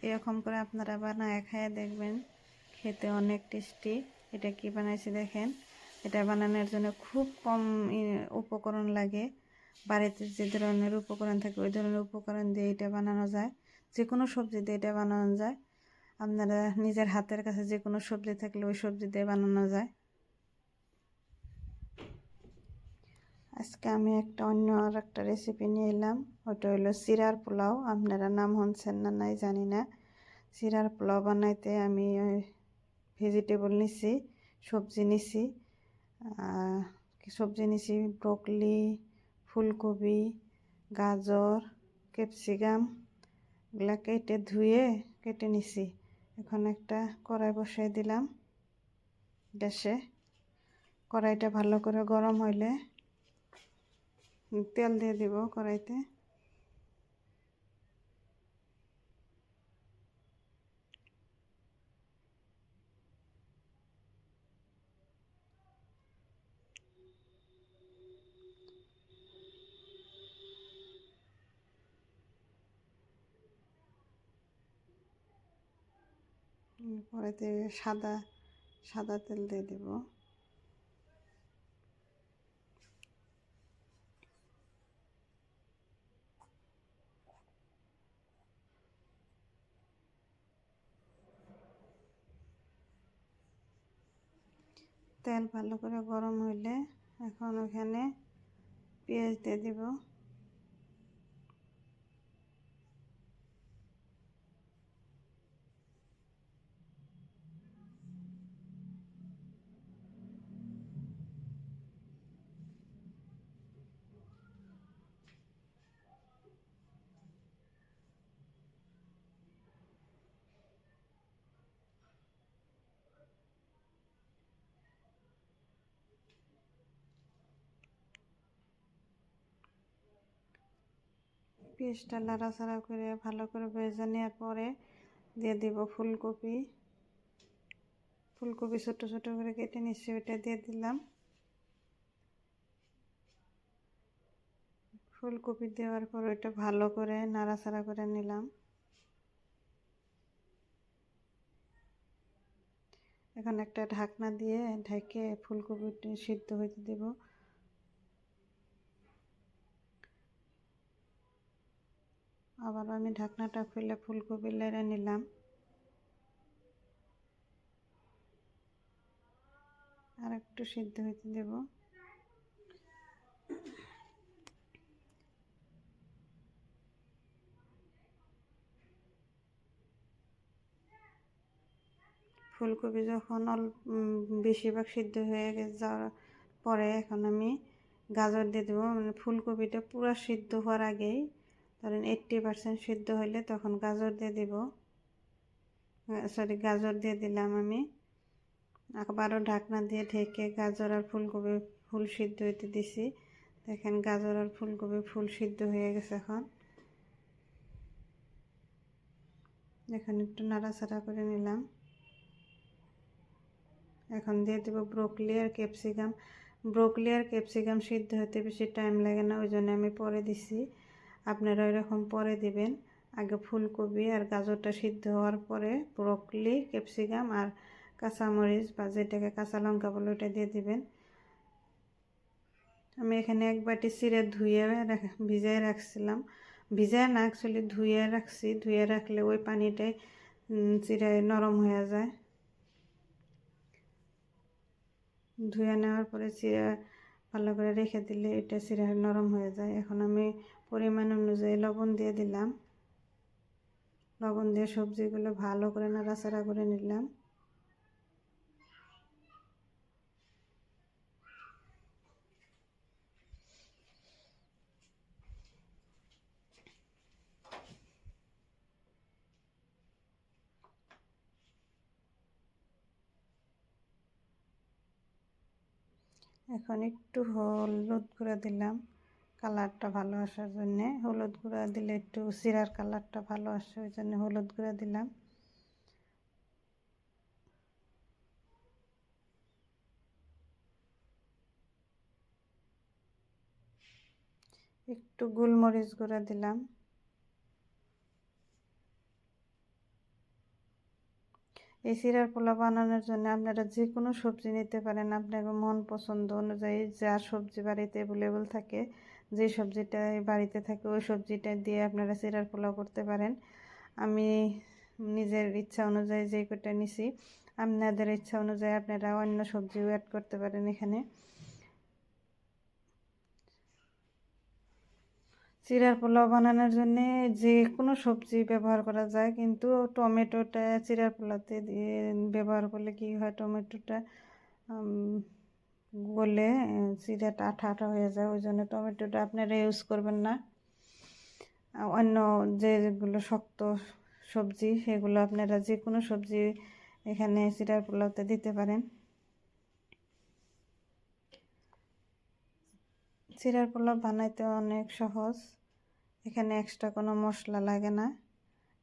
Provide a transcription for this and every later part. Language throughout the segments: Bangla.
এরকম করে আপনারা বানায় খাইয়ে দেখবেন, খেতে অনেক টেস্টি। এটা কি বানাইছি দেখেন। এটা বানানোর জন্য খুব কম উপকরণ লাগে। বাড়িতে যে ধরনের উপকরণ থাকে ওই ধরনের উপকরণ দিয়ে এটা বানানো যায়। যে কোনো সবজি দিয়ে এটা বানানো যায়। আপনারা নিজের হাতের কাছে যে কোনো সবজি থাকলে ওই সবজি দিয়ে বানানো যায়। আজকে আমি অন্য আর একটা রেসিপি নিয়ে এলাম। ওটা হলো চিরার পোলাও। আপনারা নাম শুনছেন না নাই জানি না। চিরার পোলাও বানাইতে আমি ভেজিটেবল নিছি, সবজি নিছি। সবজি নিছি ব্রকলি, ফুলকপি, গাজর, ক্যাপসিকাম, এগুলা কেটে নিছি। এখন একটা কড়াই বসাই দিলাম গ্যাসে। কড়াইটা ভালো করে গরম হইলে তেল দিয়ে দিব কড়াইতে। কড়াইতে সাদা তেল দিয়ে দিব। তেল ভালো করে গরম হইলে এখন ওখানে পেঁয়াজ দিয়ে দিব। পেঁয়াজটা নাড়াচাড়া করে ভালো করে ভেজে নেওয়ার পরে দিয়ে দিব ফুলকপি। ছোট ছোট করে কেটে নিচ্ছি, ওইটা দিয়ে দিলাম। ফুলকপি দেওয়ার পর ওইটা ভালো করে নাড়াচাড়া করে নিলাম। এখন একটা ঢাকনা দিয়ে ঢেকে ফুলকপিটা সিদ্ধ হইতে দেব। আবার আমি ঢাকনাটা খুলে ফুলকপি নেড়ে নিলাম। আর একটু সিদ্ধ হইতে দেব। ফুলকপি যখন বেশিরভাগ সিদ্ধ হয়ে যাওয়ার পরে এখন আমি গাজর দিয়ে দেবো। মানে ফুলকপিটা পুরো সিদ্ধ হওয়ার আগেই, ধরেন 80% সিদ্ধ হলে তখন গাজর দিয়ে দেব। গাজর দিয়ে দিলাম আমি। আবারও ঢাকনা দিয়ে ঢেকে গাজর আর ফুলকপি ফুল সিদ্ধ হইতে দিছি। দেখেন গাজর আর ফুলকপি ফুল সিদ্ধ হয়ে গেছে। এখন একটু নাড়াচাড়া করে নিলাম। এখন দিয়ে দেবো ব্রোকলি আর ক্যাপসিকাম সিদ্ধ হতে বেশি টাইম লাগে না, ওই জন্য আমি পরে দিছি। আপনারা এরকম পরে দিবেন। আগে ফুলকপি আর গাজরটা সিদ্ধ হওয়ার পরে ব্রোকলি, ক্যাপসিকাম আর কাঁচামরিচ বা যেটাকে কাঁচা লঙ্কা বলে ওটা দিয়ে দিবেন। আমি এখানে এক বাটি চিড়ে ভিজায় রাখছিলাম। ভিজায় না, অ্যাকচুয়ালি ধুয়ে রাখছি। ধুয়ে রাখলে ওই পানিটাই চিড়ে নরম হয়ে যায়। ধুয়ে নেওয়ার পরে চিড়া ভালো করে রেখে দিলে এটা চিড়া নরম হয়ে যায়। এখন আমি পরিমাণ অনুযায়ী লবণ দিয়ে দিলাম। লবণ দিয়ে সবজিগুলো ভালো করে নাড়াচাড়া করে নিলাম। এখন একটু হলুদ গুঁড়া দিলাম কালারটা ভালো আসার জন্য। হলুদ গুঁড়া দিলে একটু চিড়ার কালারটা ভালো আসে, ওই জন্য হলুদ গুঁড়া দিলাম। একটু গোলমরিচ গুঁড়া দিলাম। এই চিড়ার পোলাও বানানোর জন্য আপনারা যে কোনো সবজি নিতে পারেন, আপনার মন পছন্দ অনুযায়ী যা সবজি বাড়িতে অ্যাভেলেবল থাকে, যে সবজিটা বাড়িতে থাকে ওই সবজিটা দিয়ে আপনারা চিড়ার পোলাও করতে পারেন। আমি নিজের ইচ্ছা অনুযায়ী যে কটা নিছি, আপনাদের ইচ্ছা অনুযায়ী আপনারা অন্য সবজিও অ্যাড করতে পারেন এখানে। চিড়ার পোলাও বানানোর জন্য যে কোনো সবজি ব্যবহার করা যায়, কিন্তু টমেটোটা চিড়ার পোলাওতে দিয়ে ব্যবহার করলে কি হয়, টমেটোটা গলে চিড়াটা আঠা আঠা হয়ে যায়, ওই জন্য টমেটোটা আপনারা ইউজ করবেন না। অন্য যেগুলো শক্ত সবজি সেগুলো আপনারা যে কোনো সবজি এখানে চিড়ার পোলাওতে দিতে পারেন। চিড়ার পোলাও বানাইতে অনেক সহজ, এখানে এক্সট্রা কোনো মশলা লাগে না।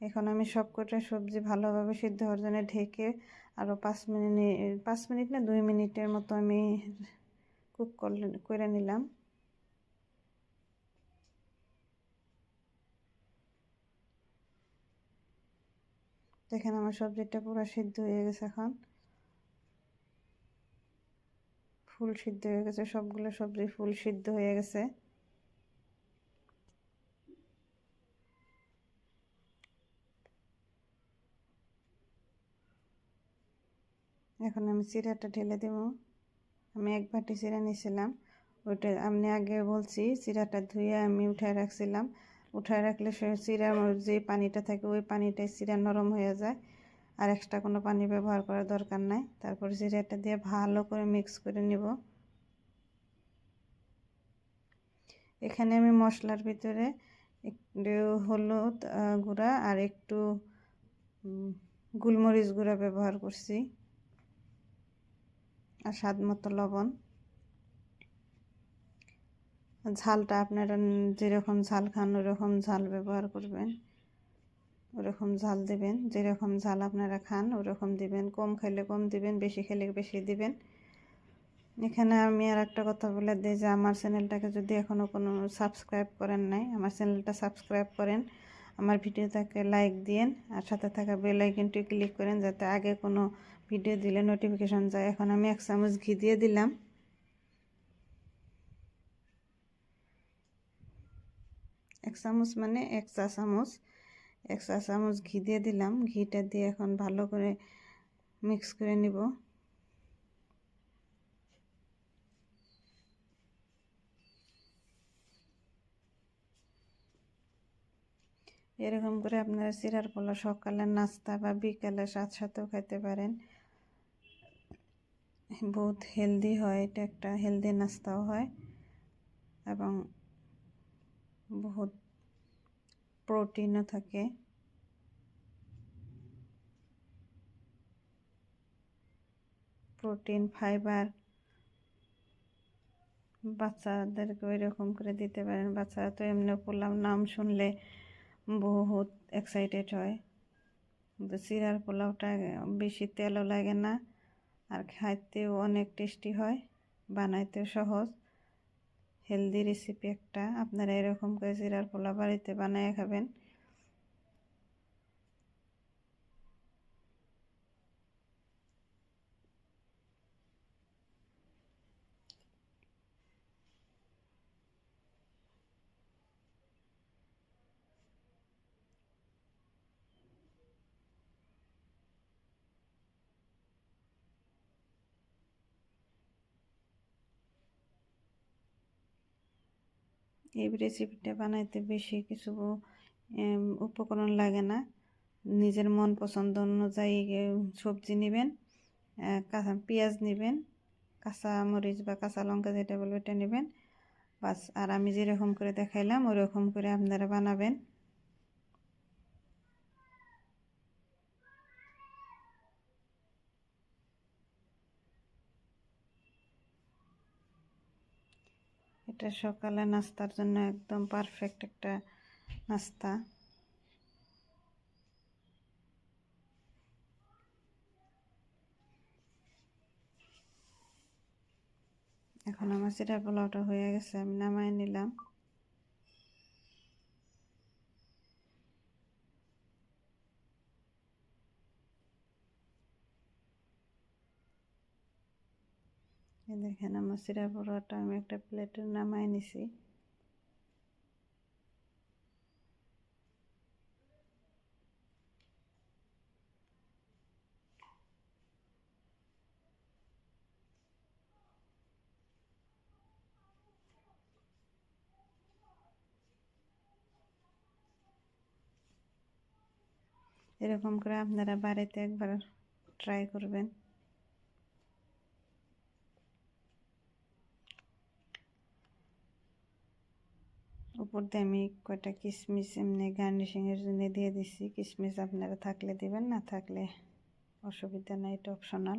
এখন আমি সবকটা সবজি ভালোভাবে সিদ্ধ হওয়ার জন্য ঢেকে আরও 5 মিনিট না 2 মিনিটের মতো আমি কুক করে নিলাম। দেখেন আমার সবজিটা পুরো সিদ্ধ হয়ে গেছে, এখন ফুল সিদ্ধ হয়ে গেছে, সবগুলো সবজি ফুল সিদ্ধ হয়ে গেছে। এখন আমি চিড়াটা ঢেলে দেব। আমি 1 বাটি চিড়া নিয়েছিলাম, ওইটা আমি আগে বলছি চিড়াটা ধুয়ে আমি উঠায় রাখছিলাম। উঠায় রাখলে সে চিড়ার যে পানিটা থাকে ওই পানিটাই চিড়া নরম হয়ে যায়, আর এক্সট্রা কোনো পানি ব্যবহার করার দরকার নাই। তারপর চিড়াটা দিয়ে ভালো করে মিক্স করে নিব। এখানে আমি মশলার ভিতরে একটু হলুদ গুঁড়া আর একটু গোলমরিচ গুঁড়া ব্যবহার করছি, আর স্বাদ মতো লবণ। ঝালটা আপনারা যেরকম ঝাল খান ওরকম ঝাল ব্যবহার করবেন, ওরকম ঝাল দিবেন, যেরকম ঝাল আপনারা খান ওরকম দিবেন, কম খাইলে কম দিবেন, বেশি খেলে বেশি দিবেন। এখানে আমি আর একটা কথা বলে দিই যে আমার চ্যানেলটাকে যদি এখনও কোনো সাবস্ক্রাইব করেন নাই, আমার চ্যানেলটা সাবস্ক্রাইব করেন, আমার ভিডিওটাকে লাইক দিন, আর সাথে থাকা বেল আইকনটি ক্লিক করেন যাতে আগে কোনো ভিডিও দিলে নোটিফিকেশন যায়। এখন আমি 1 চামচ ঘি দিয়ে দিলাম। 1 চামচ মানে 1 চা চামচ, 1 চা চামচ ঘি দিয়ে দিলাম। ঘিটা দিয়ে এখন ভালো করে মিক্স করে নিব। এরকম করে আপনারা চিড়ার পোলাও সকালের নাস্তা বা বিকালে সাথেও খাইতে পারেন। বহুত হেলদি হয়, এটা একটা হেলদি নাস্তাও হয় এবং বহুত প্রোটিনও থাকে। প্রোটিন, ফাইবার বাচ্চাদেরকে ওই রকম করে দিতে পারেন। বাচ্চারা তো এমনি পোলাও নাম শুনলে বহুত এক্সাইটেড হয়। কিন্তু চিড়ার পোলাওটা বেশি তেলও লাগে না, আর খাইতেও অনেক টেস্টি হয়, বানাইতেও সহজ, হেলদি রেসিপি একটা। আপনারা এরকম করে চিড়ার পোলাও বাড়িতে বানিয়ে খাবেন। এই রেসিপিটা বানাইতে বেশি কিছু উপকরণ লাগে না। নিজের মন পছন্দ অনুযায়ী সবজি নেবেন, কাঁচা পেঁয়াজ নেবেন, কাঁচা মরিচ বা কাঁচা লঙ্কা যেটা বলবে এটা নেবেন, বাস। আর আমি যেরকম করে দেখাইলাম ওরকম করে আপনারা বানাবেন। এটা সকালে নাস্তার জন্য একদম পারফেক্ট একটা নাস্তা। এখন আমার চিড়া পোলাওটা হয়ে গেছে, আমি নামাই নিলাম। এই দেখেন আমার চিরা পরোটা আমি একটা প্লেটে নামাই নিছি। এরকম করে আপনারা বাড়িতে একবার ট্রাই করবেন। উপর দিয়ে আমি কয়টা কিশমিশ এমনি গার্নিশিংয়ের জন্য দিয়ে দিছি। কিশমিশ আপনারা থাকলে দিবেন, না থাকলে অসুবিধা নাই, এটা অপশনাল।